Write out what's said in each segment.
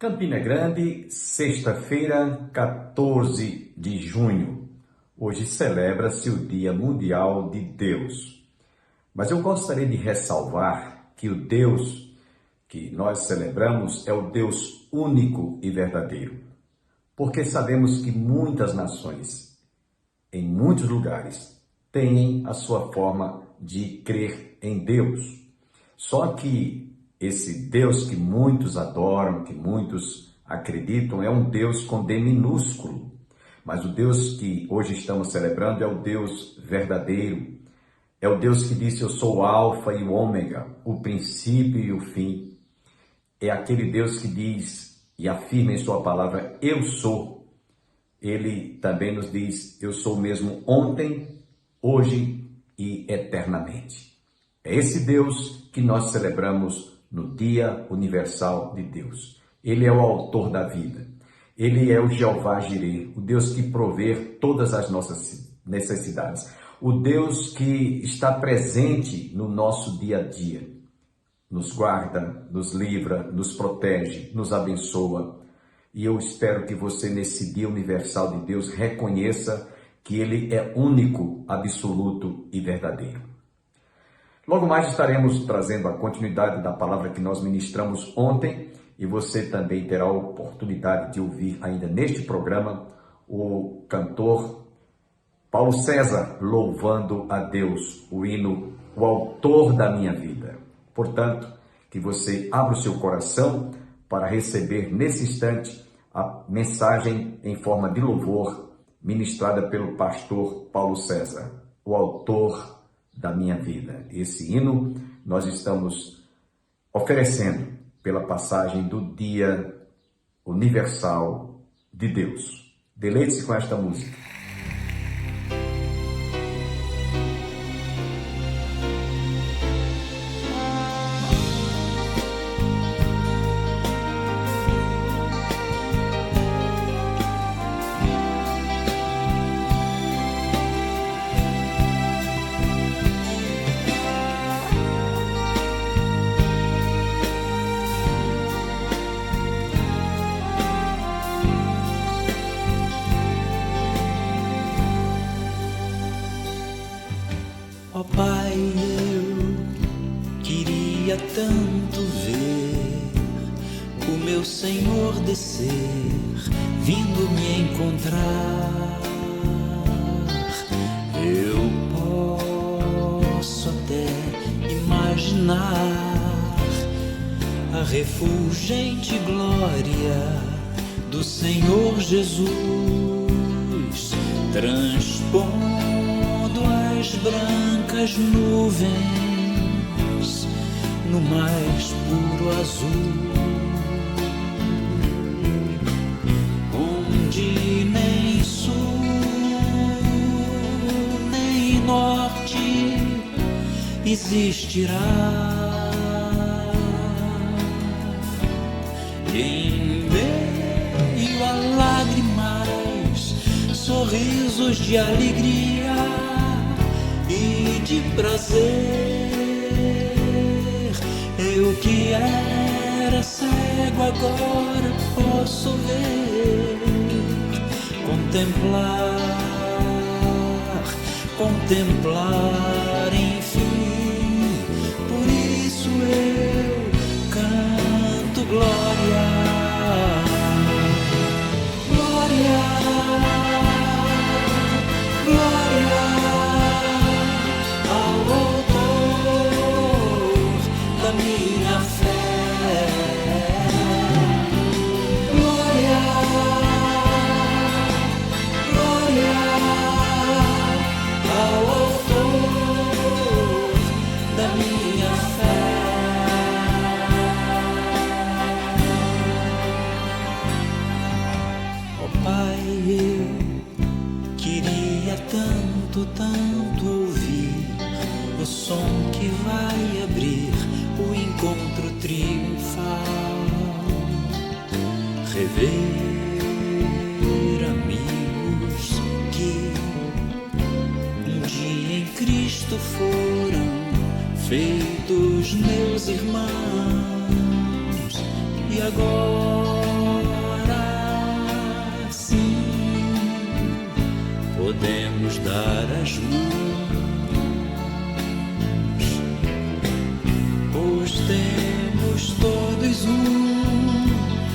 Campina Grande, sexta-feira, 14 de junho. Hoje celebra-se o Dia Mundial de Deus. Mas eu gostaria de ressalvar que o Deus que nós celebramos é o Deus único e verdadeiro. Porque sabemos que muitas nações, em muitos lugares, têm a sua forma de crer em Deus. Só que esse Deus que muitos adoram, que muitos acreditam, é um Deus com D minúsculo. Mas o Deus que hoje estamos celebrando é o Deus verdadeiro. É o Deus que disse: eu sou o alfa e o ômega, o princípio e o fim. É aquele Deus que diz e afirma em sua palavra: eu sou. Ele também nos diz: eu sou o mesmo ontem, hoje e eternamente. É esse Deus que nós celebramos no Dia Universal de Deus. Ele é o autor da vida. Ele é o Jeová Jireh, o Deus que provê todas as nossas necessidades. O Deus que está presente no nosso dia a dia. Nos guarda, nos livra, nos protege, nos abençoa. E eu espero que você, nesse Dia Universal de Deus, reconheça que Ele é único, absoluto e verdadeiro. Logo mais estaremos trazendo a continuidade da palavra que nós ministramos ontem e você também terá a oportunidade de ouvir ainda neste programa o cantor Paulo César louvando a Deus, o hino, o autor da minha vida. Portanto, que você abra o seu coração para receber nesse instante a mensagem em forma de louvor ministrada pelo pastor Paulo César, o autor da minha vida. Esse hino nós estamos oferecendo pela passagem do Dia Universal de Deus. Deleite-se com esta música. Ó Pai, eu queria tanto ver o meu Senhor descer, vindo me encontrar. Eu posso até imaginar a refulgente glória do Senhor Jesus transpondo as brancas nuvens no mais puro azul, onde nem sul nem norte existirá. Em meio a lágrimas, sorrisos de alegria e de prazer, eu que era cego agora posso ver, contemplar, enfim. Por isso eu canto glória, glória, glória ao autor da minha fé. Glória, glória ao autor da minha fé. Ó Pai, eu queria tanto, tanto ouvir o som que vai abrir o encontro triunfal, rever amigos que um dia em Cristo foram feitos meus irmãos e agora podemos dar as mãos, pois temos todos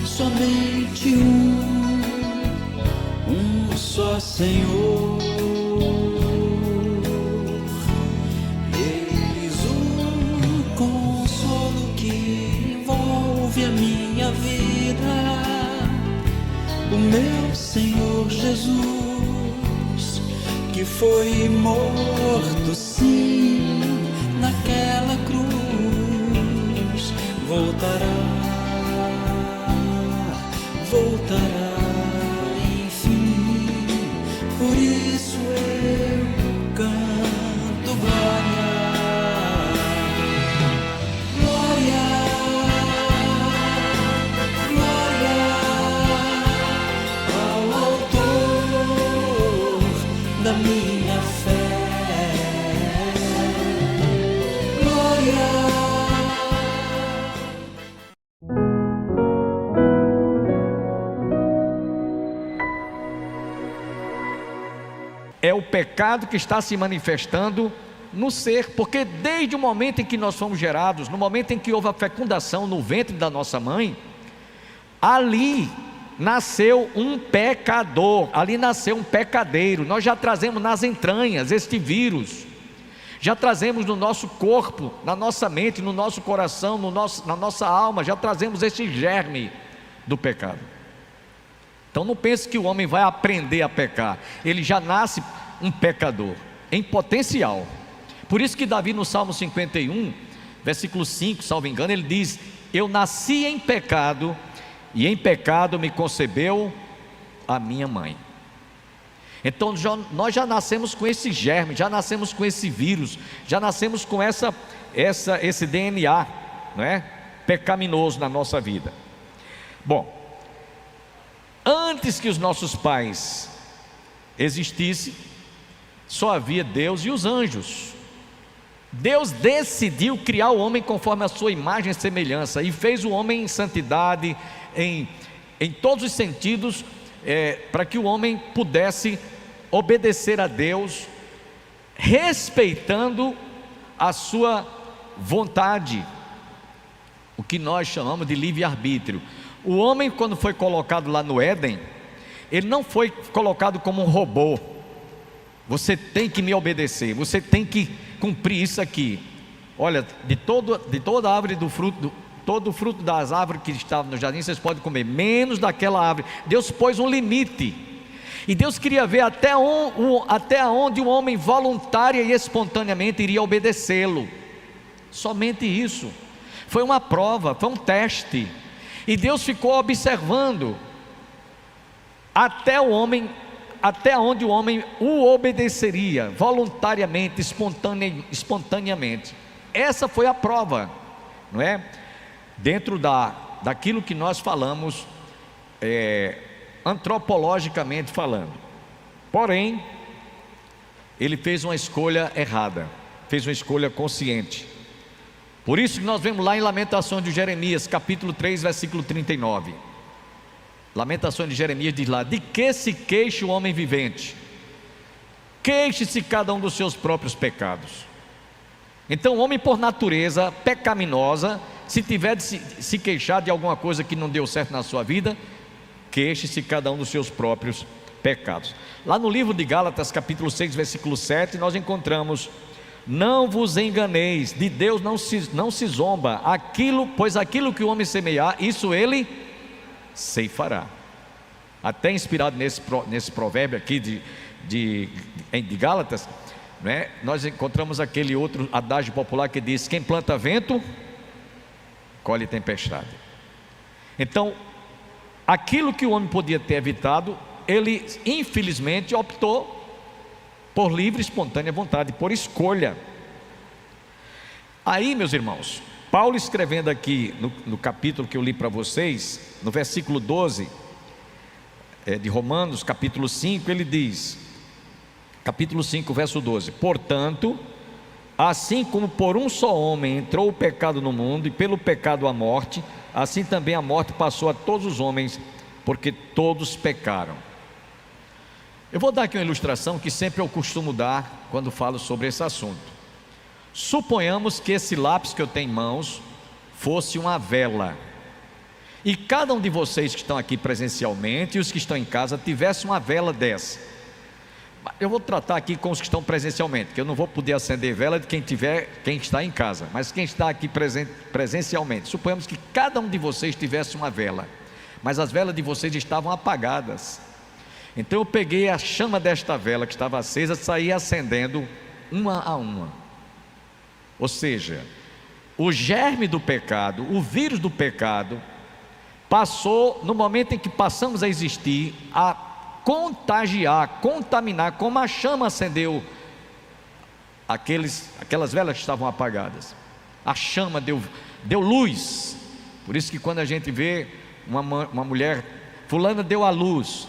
somente um só Senhor. Eis o consolo que envolve a minha vida, o meu Senhor Jesus, que foi morto sim naquela cruz, voltará, enfim. Por isso eu canto glória, glória, glória ao autor da minha fé. Glória. É o pecado que está se manifestando no ser, porque desde o momento em que nós fomos gerados, no momento em que houve a fecundação no ventre da nossa mãe, ali nasceu um pecador, ali nasceu um pecadeiro. Nós já trazemos nas entranhas este vírus, já trazemos no nosso corpo, na nossa mente, no nosso coração, na nossa alma, já trazemos este germe do pecado. Então não pense que o homem vai aprender a pecar, ele já nasce um pecador, em potencial. Por isso que Davi no Salmo 51, versículo 5, salvo engano, ele diz: eu nasci em pecado, e em pecado me concebeu a minha mãe. Então nós já nascemos com esse germe, já nascemos com esse vírus, já nascemos com esse DNA, não é? Pecaminoso na nossa vida. Bom, antes que os nossos pais existissem, só havia Deus e os anjos. Deus decidiu criar o homem conforme a sua imagem e semelhança, e fez o homem em santidade, em todos os sentidos, para que o homem pudesse obedecer a Deus, respeitando a sua vontade, o que nós chamamos de livre-arbítrio. O homem, quando foi colocado lá no Éden, ele não foi colocado como um robô. Você tem que me obedecer, você tem que cumprir isso aqui. Olha, de toda a árvore do fruto, todo o fruto das árvores que estavam no jardim vocês podem comer, menos daquela árvore. Deus pôs um limite, e Deus queria ver até onde o homem voluntária e espontaneamente iria obedecê-lo. Somente isso. Foi uma prova, foi um teste, e Deus ficou observando até onde o homem o obedeceria voluntariamente, espontaneamente. Essa foi a prova, não é? Dentro daquilo que nós falamos, antropologicamente falando. Porém, ele fez uma escolha errada, fez uma escolha consciente. Por isso que nós vemos lá em Lamentações de Jeremias, capítulo 3, versículo 39. Lamentações de Jeremias diz lá: de que se queixa o homem vivente? Queixe-se cada um dos seus próprios pecados. Então o homem, por natureza pecaminosa, se tiver de se queixar de alguma coisa que não deu certo na sua vida, queixe-se cada um dos seus próprios pecados. Lá no livro de Gálatas, capítulo 6, versículo 7, nós encontramos: não vos enganeis, de Deus não se zomba, pois aquilo que o homem semear, isso ele ceifará. Até inspirado nesse provérbio aqui de Gálatas, né, nós encontramos aquele outro adágio popular que diz: quem planta vento, colhe tempestade. Então, aquilo que o homem podia ter evitado, ele infelizmente optou por livre e espontânea vontade, por escolha. Aí, meus irmãos, Paulo escrevendo aqui no capítulo que eu li para vocês, no versículo 12 de Romanos, capítulo 5, ele diz, capítulo 5, verso 12: portanto, assim como por um só homem entrou o pecado no mundo, e pelo pecado a morte, assim também a morte passou a todos os homens, porque todos pecaram. Eu vou dar aqui uma ilustração que sempre eu costumo dar quando falo sobre esse assunto. Suponhamos que esse lápis que eu tenho em mãos fosse uma vela, e cada um de vocês que estão aqui presencialmente e os que estão em casa tivesse uma vela dessa. Eu vou tratar aqui com os que estão presencialmente, que eu não vou poder acender vela de quem está em casa, mas quem está aqui presencialmente. Suponhamos que cada um de vocês tivesse uma vela, mas as velas de vocês estavam apagadas. Então eu peguei a chama desta vela que estava acesa e saí acendendo uma a uma. Ou seja, o germe do pecado, o vírus do pecado, passou, no momento em que passamos a existir, a contagiar, contaminar, como a chama acendeu aquelas velas que estavam apagadas. A chama deu luz. Por isso que quando a gente vê uma mulher, fulana deu a luz,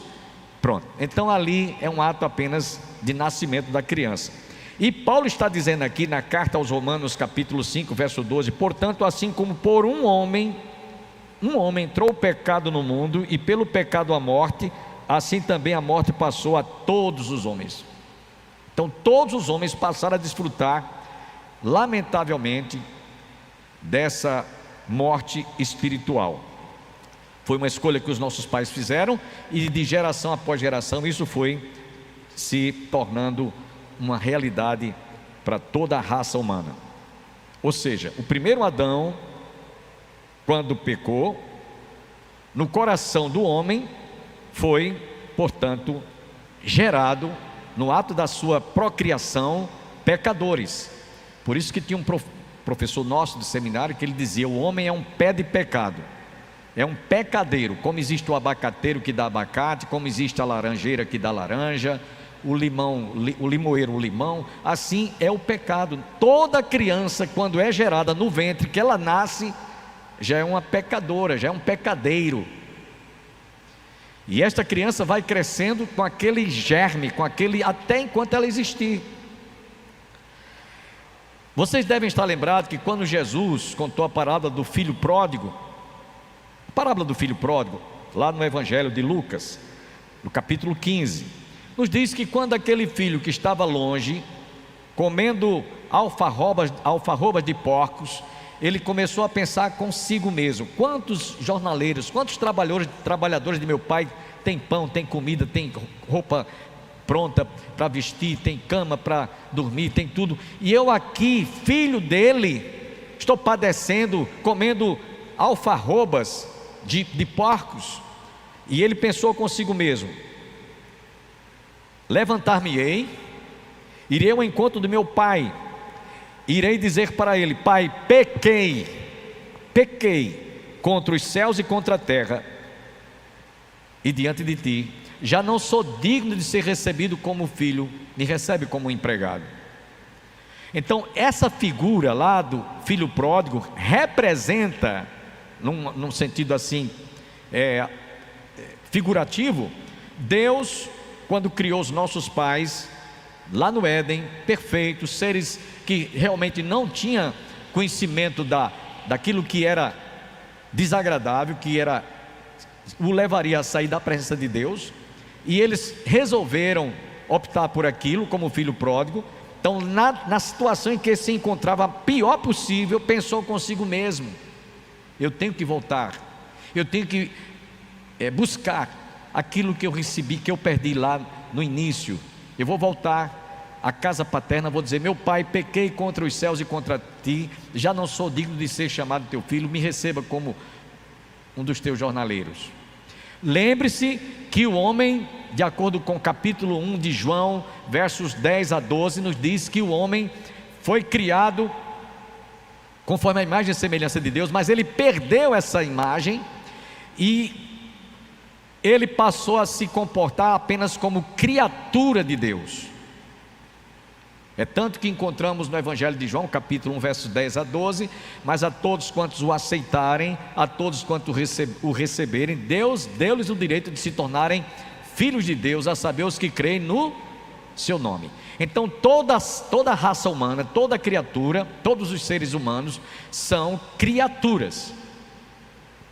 pronto, então ali é um ato apenas de nascimento da criança. E Paulo está dizendo aqui na carta aos Romanos capítulo 5 verso 12: portanto, assim como por um homem entrou o pecado no mundo, e pelo pecado a morte, assim também a morte passou a todos os homens. Então todos os homens passaram a desfrutar, lamentavelmente, dessa morte espiritual. Foi uma escolha que os nossos pais fizeram, e de geração após geração isso foi se tornando uma realidade para toda a raça humana. Ou seja, o primeiro Adão, quando pecou, no coração do homem foi, portanto, gerado, no ato da sua procriação, pecadores. Por isso que tinha um professor nosso do seminário que ele dizia: o homem é um pé de pecado, é um pecadeiro. Como existe o abacateiro que dá abacate, como existe a laranjeira que dá laranja, o limoeiro o limão, assim é o pecado. Toda criança, quando é gerada no ventre, que ela nasce, já é uma pecadora, já é um pecadeiro. E esta criança vai crescendo com aquele germe, até enquanto ela existir. Vocês devem estar lembrados que quando Jesus contou a parábola do filho pródigo, lá no Evangelho de Lucas, no capítulo 15, nos diz que quando aquele filho que estava longe, comendo alfarrobas de porcos, ele começou a pensar consigo mesmo: quantos jornaleiros, quantos trabalhadores de meu pai tem pão, tem comida, tem roupa pronta para vestir, tem cama para dormir, tem tudo, e eu aqui, filho dele, estou padecendo, comendo alfarrobas de porcos. E ele pensou consigo mesmo: levantar-me-ei, irei ao encontro do meu pai, irei dizer para ele: pai, pequei contra os céus e contra a terra, e diante de ti já não sou digno de ser recebido como filho, me recebe como empregado. Então essa figura lá do filho pródigo representa, num sentido assim figurativo, Deus, quando criou os nossos pais lá no Éden, perfeitos, seres que realmente não tinham conhecimento daquilo que era desagradável, que o levaria a sair da presença de Deus, e eles resolveram optar por aquilo como filho pródigo. Então na situação em que se encontrava a pior possível, pensou consigo mesmo: eu tenho que voltar, eu tenho que buscar aquilo que eu recebi, que eu perdi lá no início. Eu vou voltar à casa paterna, vou dizer: meu pai, pequei contra os céus e contra ti, já não sou digno de ser chamado teu filho, me receba como um dos teus jornaleiros. Lembre-se que o homem, de acordo com o capítulo 1 de João, versos 10 a 12, nos diz que o homem foi criado conforme a imagem e semelhança de Deus, mas ele perdeu essa imagem e ele passou a se comportar apenas como criatura de Deus. É tanto que encontramos no Evangelho de João, capítulo 1, versos 10 a 12: mas a todos quantos o aceitarem, a todos quantos o receberem, Deus deu-lhes o direito de se tornarem filhos de Deus, a saber, os que creem no seu nome. Então toda a raça humana, toda criatura, todos os seres humanos são criaturas,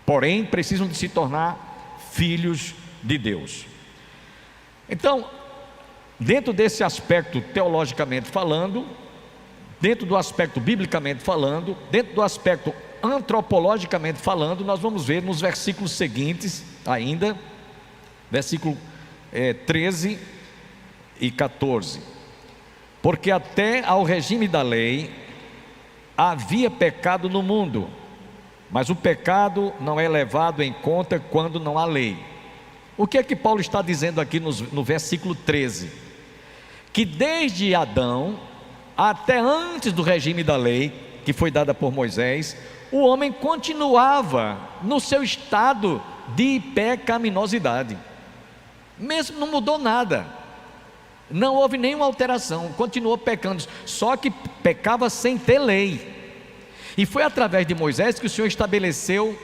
porém precisam de se tornar filhos de Deus. Então dentro desse aspecto teologicamente falando, dentro do aspecto biblicamente falando, dentro do aspecto antropologicamente falando, nós vamos ver nos versículos seguintes ainda, versículo 13 e 14. Porque até ao regime da lei havia pecado no mundo, mas o pecado não é levado em conta quando não há lei. O que é que Paulo está dizendo aqui no versículo 13? Que desde Adão até antes do regime da lei, que foi dada por Moisés, o homem continuava no seu estado de pecaminosidade. Mesmo não mudou nada, não houve nenhuma alteração, continuou pecando, só que pecava sem ter lei. E foi através de Moisés que o Senhor estabeleceu,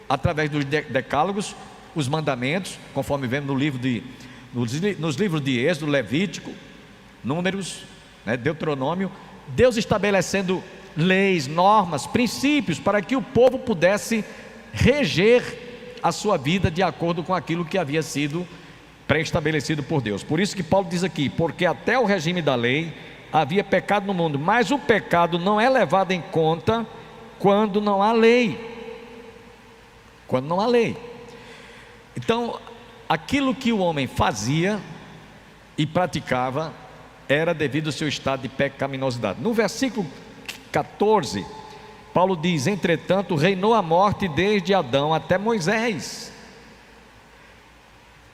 através dos decálogos, os mandamentos, conforme vemos nos livros de Êxodo, Levítico, Números, Deuteronômio, Deus estabelecendo leis, normas, princípios, para que o povo pudesse reger a sua vida de acordo com aquilo que havia sido pré-estabelecido por Deus. Por isso que Paulo diz aqui, porque até o regime da lei havia pecado no mundo, mas o pecado não é levado em conta quando não há lei. Quando não há lei. Então, aquilo que o homem fazia e praticava era devido ao seu estado de pecaminosidade. No versículo 14, Paulo diz: entretanto, reinou a morte desde Adão até Moisés.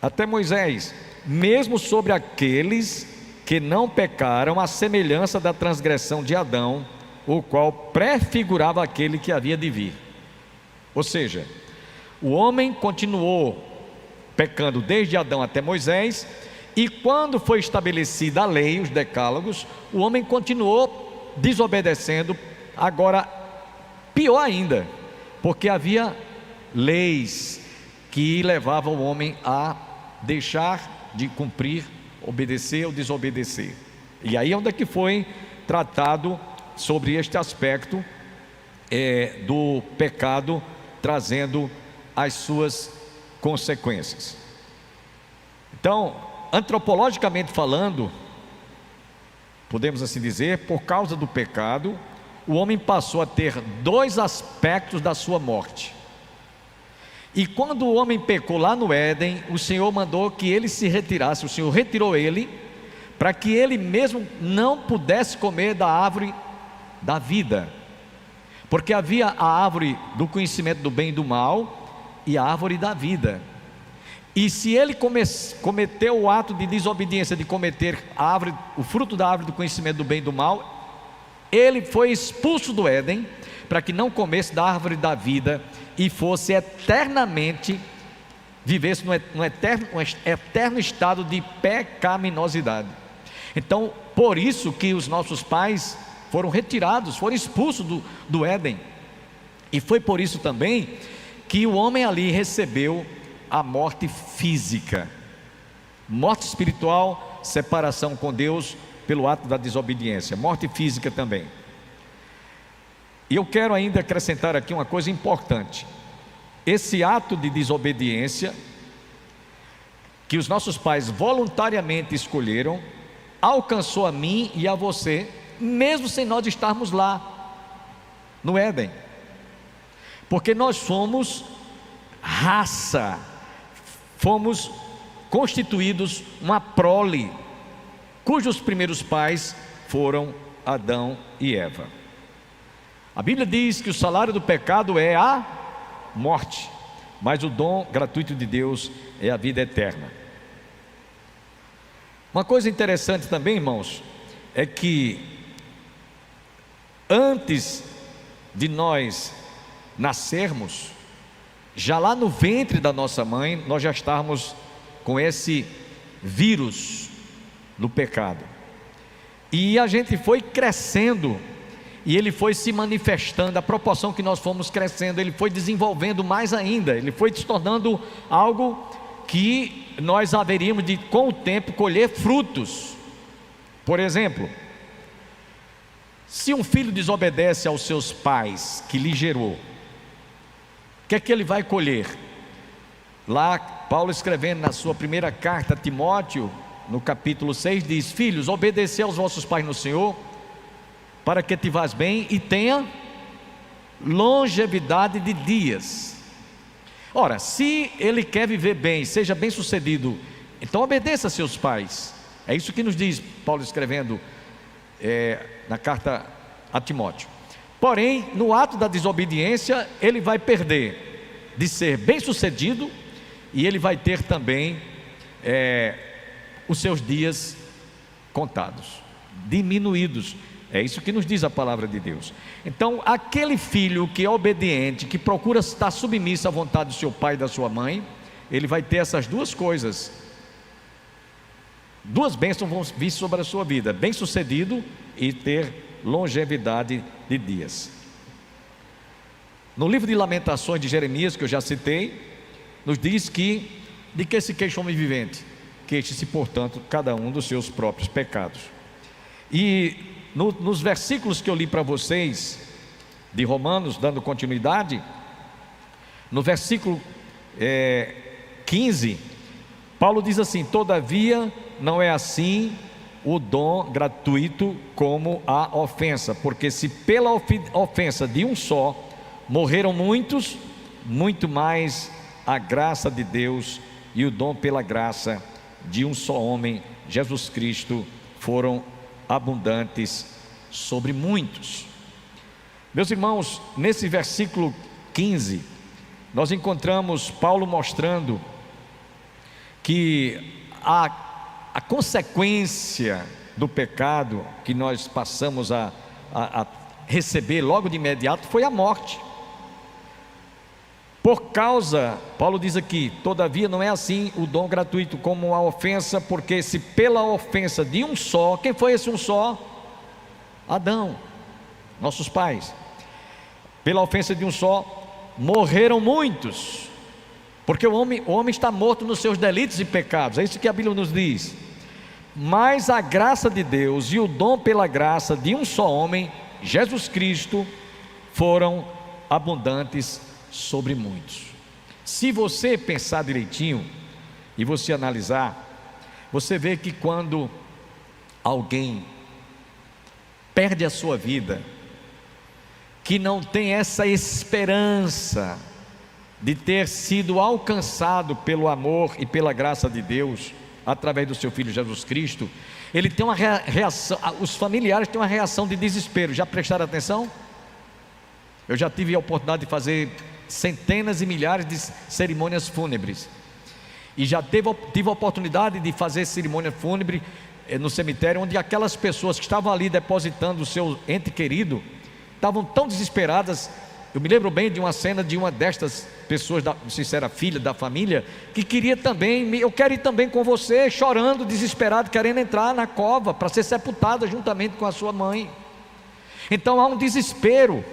Até Moisés, mesmo sobre aqueles que não pecaram, à semelhança da transgressão de Adão, o qual prefigurava aquele que havia de vir. Ou seja, o homem continuou pecando desde Adão até Moisés, e quando foi estabelecida a lei, os decálogos, o homem continuou desobedecendo. Agora, pior ainda, porque havia leis que levavam o homem a deixar de cumprir, obedecer ou desobedecer. E aí onde é que foi tratado sobre este aspecto do pecado, trazendo as suas consequências. Então, antropologicamente falando, podemos assim dizer, por causa do pecado, o homem passou a ter dois aspectos da sua morte. E quando o homem pecou lá no Éden, o Senhor mandou que ele se retirasse, o Senhor retirou ele, para que ele mesmo não pudesse comer da árvore da vida, porque havia a árvore do conhecimento do bem e do mal, e a árvore da vida. E se ele cometeu o ato de desobediência, de cometer o fruto da árvore do conhecimento do bem e do mal, ele foi expulso do Éden, para que não comesse da árvore da vida, e fosse eternamente, vivesse num eterno estado de pecaminosidade. Então, por isso que os nossos pais foram retirados, foram expulsos do Éden, e foi por isso também que o homem ali recebeu a morte física, morte espiritual, separação com Deus pelo ato da desobediência, morte física também. E eu quero ainda acrescentar aqui uma coisa importante: esse ato de desobediência que os nossos pais voluntariamente escolheram, alcançou a mim e a você, mesmo sem nós estarmos lá no Éden, porque nós fomos raça, fomos constituídos uma prole, cujos primeiros pais foram Adão e Eva. A Bíblia diz que o salário do pecado é a morte, mas o dom gratuito de Deus é a vida eterna. Uma coisa interessante também, irmãos, é que antes de nós nascermos, já lá no ventre da nossa mãe, nós já estávamos com esse vírus do pecado, e a gente foi crescendo, e ele foi se manifestando, à proporção que nós fomos crescendo, ele foi desenvolvendo mais ainda, ele foi se tornando algo que nós haveríamos de, com o tempo, colher frutos. Por exemplo, se um filho desobedece aos seus pais que lhe gerou, o que é que ele vai colher? Lá Paulo escrevendo na sua primeira carta a Timóteo, no capítulo 6, diz: filhos, obedecei aos vossos pais no Senhor, para que te vás bem e tenha longevidade de dias. Ora, se ele quer viver bem, seja bem sucedido, então obedeça a seus pais. É isso que nos diz Paulo escrevendo na carta a Timóteo. Porém, no ato da desobediência, ele vai perder de ser bem sucedido, e ele vai ter também os seus dias contados, diminuídos. É isso que nos diz a palavra de Deus. Então, aquele filho que é obediente, que procura estar submisso à vontade do seu pai e da sua mãe, ele vai ter essas duas coisas. Duas bênçãos vão vir sobre a sua vida: bem sucedido e ter longevidade de dias. No livro de Lamentações de Jeremias, que eu já citei, nos diz que: de que se queixa o homem vivente? Queixe-se, portanto, cada um dos seus próprios pecados. E nos versículos que eu li para vocês de Romanos, dando continuidade, no versículo 15, Paulo diz assim: todavia não é assim o dom gratuito como a ofensa, porque se pela ofensa de um só morreram muitos, muito mais a graça de Deus e o dom pela graça de um só homem, Jesus Cristo, foram abundantes sobre muitos. Meus irmãos, nesse versículo 15, nós encontramos Paulo mostrando que a consequência do pecado que nós passamos a receber logo de imediato foi a morte. Por causa, Paulo diz aqui: todavia não é assim o dom gratuito como a ofensa, porque se pela ofensa de um só, quem foi esse um só? Adão, nossos pais. Pela ofensa de um só morreram muitos, porque o homem está morto nos seus delitos e pecados. É isso que a Bíblia nos diz. Mas a graça de Deus e o dom pela graça de um só homem, Jesus Cristo, foram abundantes sobre muitos. Se você pensar direitinho e você analisar, você vê que quando alguém perde a sua vida, que não tem essa esperança de ter sido alcançado pelo amor e pela graça de Deus através do seu Filho Jesus Cristo, ele tem uma reação, os familiares têm uma reação de desespero. Já prestaram atenção? Eu já tive a oportunidade de fazer centenas e milhares de cerimônias fúnebres, e já tive a oportunidade de fazer cerimônia fúnebre no cemitério, onde aquelas pessoas que estavam ali depositando o seu ente querido estavam tão desesperadas. Eu me lembro bem de uma cena de uma destas pessoas, não sei se era filha da família, que queria também: eu quero ir também com você, chorando, desesperado, querendo entrar na cova para ser sepultada juntamente com a sua mãe. Então há um desespero,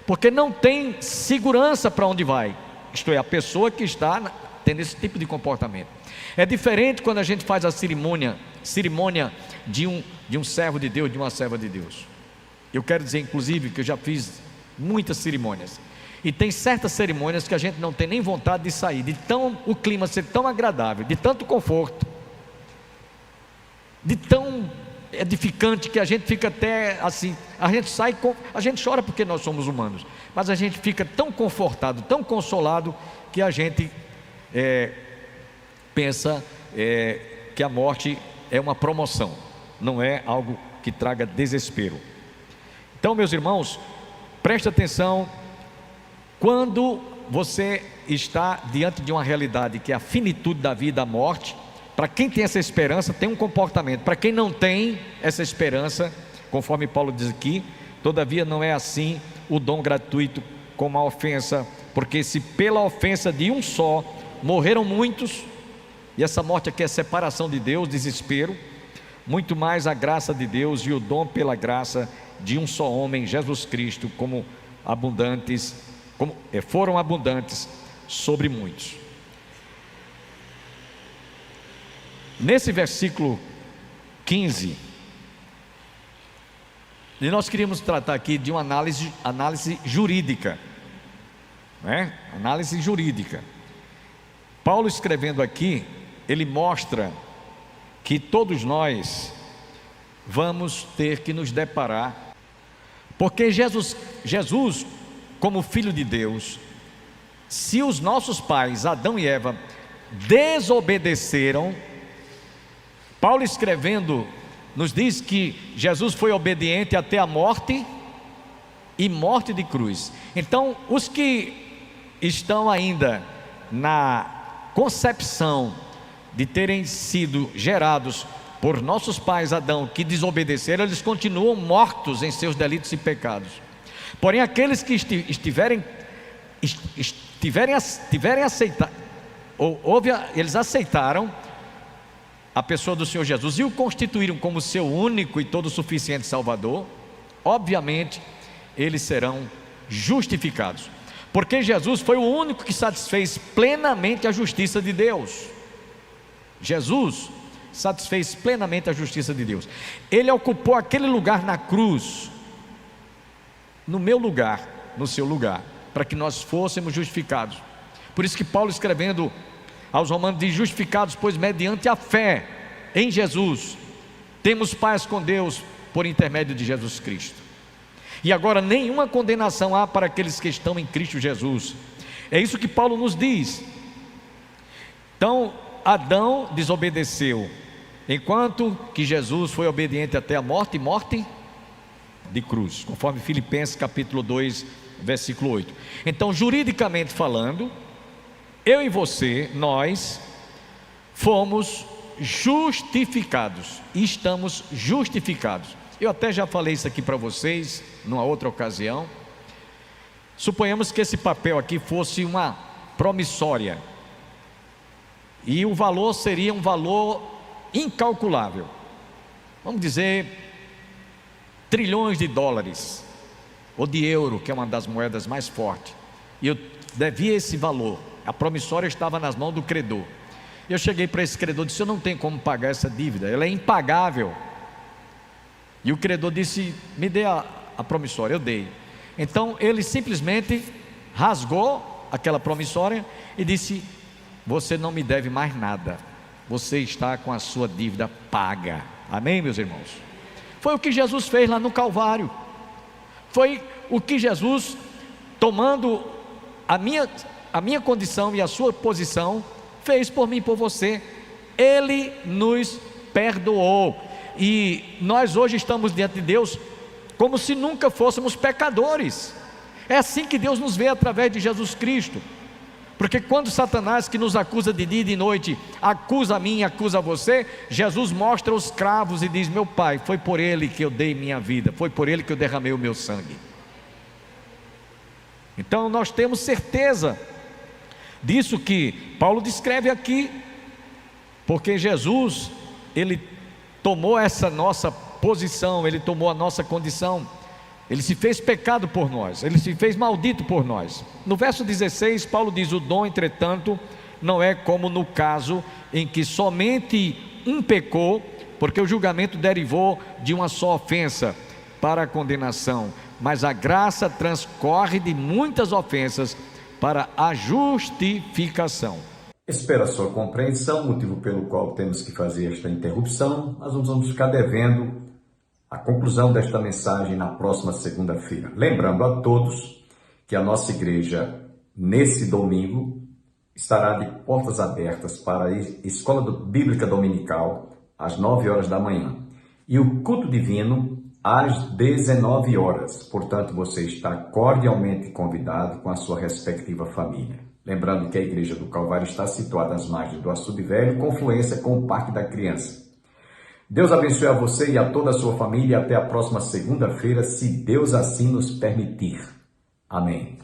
porque não tem segurança para onde vai. Isto é, a pessoa que está tendo esse tipo de comportamento. É diferente quando a gente faz a cerimônia de um servo de Deus, de uma serva de Deus. Eu quero dizer, inclusive, que eu já fiz muitas cerimônias, e tem certas cerimônias que a gente não tem nem vontade de sair, de tão o clima ser tão agradável, de tanto conforto, de tão edificante, que a gente fica até assim, a gente chora porque nós somos humanos, mas a gente fica tão confortado, tão consolado, que a gente pensa que a morte é uma promoção, não é algo que traga desespero. Então, meus irmãos, preste atenção: quando você está diante de uma realidade que é a finitude da vida, a morte, para quem tem essa esperança, tem um comportamento. Para quem não tem essa esperança, conforme Paulo diz aqui: todavia não é assim o dom gratuito como a ofensa, porque se pela ofensa de um só morreram muitos, e essa morte aqui é separação de Deus, desespero, muito mais a graça de Deus e o dom pela graça de um só homem, Jesus Cristo, foram abundantes sobre muitos. Nesse versículo 15, e nós queríamos tratar aqui de uma análise jurídica, né? Análise jurídica. Paulo escrevendo aqui, ele mostra que todos nós vamos ter que nos deparar, porque Jesus, como Filho de Deus, se os nossos pais, Adão e Eva, desobedeceram, Paulo escrevendo, nos diz que Jesus foi obediente até a morte, e morte de cruz. Então, os que estão ainda na concepção de terem sido gerados por nossos pais Adão, que desobedeceram, eles continuam mortos em seus delitos e pecados. Porém, aqueles que eles aceitaram a pessoa do Senhor Jesus e o constituíram como seu único e todo suficiente Salvador, obviamente eles serão justificados, porque Jesus foi o único que satisfez plenamente a justiça de Deus. Jesus satisfez plenamente a justiça de Deus. Ele ocupou aquele lugar na cruz, no meu lugar, no seu lugar, para que nós fôssemos justificados. Por isso que Paulo, escrevendo aos Romanos, diz: justificados, pois mediante a fé em Jesus, temos paz com Deus por intermédio de Jesus Cristo. E agora nenhuma condenação há para aqueles que estão em Cristo Jesus. É isso que Paulo nos diz. Então, Adão desobedeceu, enquanto que Jesus foi obediente até a morte, e morte de cruz, conforme Filipenses capítulo 2, versículo 8. Então, juridicamente falando, eu e você, nós fomos justificados, e estamos justificados. Eu até já falei isso aqui para vocês numa outra ocasião. Suponhamos que esse papel aqui fosse uma promissória, e o valor seria um valor incalculável, vamos dizer trilhões de dólares, ou de euro, que é uma das moedas mais fortes, e eu devia esse valor. A promissória estava nas mãos do credor. Eu cheguei para esse credor e disse: eu não tenho como pagar essa dívida, ela é impagável. E o credor disse: me dê a promissória. Eu dei. Então ele simplesmente rasgou aquela promissória e disse: você não me deve mais nada, você está com a sua dívida paga. Amém, meus irmãos? Foi o que Jesus fez lá no Calvário. Foi o que Jesus, tomando a minha condição e a sua posição, fez por mim e por você. Ele nos perdoou, e nós hoje estamos diante de Deus como se nunca fôssemos pecadores. É assim que Deus nos vê, através de Jesus Cristo. Porque quando Satanás, que nos acusa de dia e de noite, acusa a mim e acusa você, Jesus mostra os cravos e diz: meu Pai, foi por ele que eu dei minha vida, foi por ele que eu derramei o meu sangue. Então nós temos certeza disso que Paulo descreve aqui, porque Jesus, ele tomou essa nossa posição, ele tomou a nossa condição, ele se fez pecado por nós, ele se fez maldito por nós. No verso 16, Paulo diz: o dom, entretanto, não é como no caso em que somente um pecou, porque o julgamento derivou de uma só ofensa para a condenação, mas a graça transcorre de muitas ofensas para a justificação. Espero a sua compreensão, motivo pelo qual temos que fazer esta interrupção. Nós vamos ficar devendo a conclusão desta mensagem na próxima segunda-feira. Lembrando a todos que a nossa igreja, nesse domingo, estará de portas abertas para a Escola Bíblica Dominical, às 9 horas da manhã, e o culto divino às 19 horas. Portanto, você está cordialmente convidado com a sua respectiva família. Lembrando que a Igreja do Calvário está situada às margens do Açude Velho, confluência com o Parque da Criança. Deus abençoe a você e a toda a sua família. Até a próxima segunda-feira, se Deus assim nos permitir. Amém.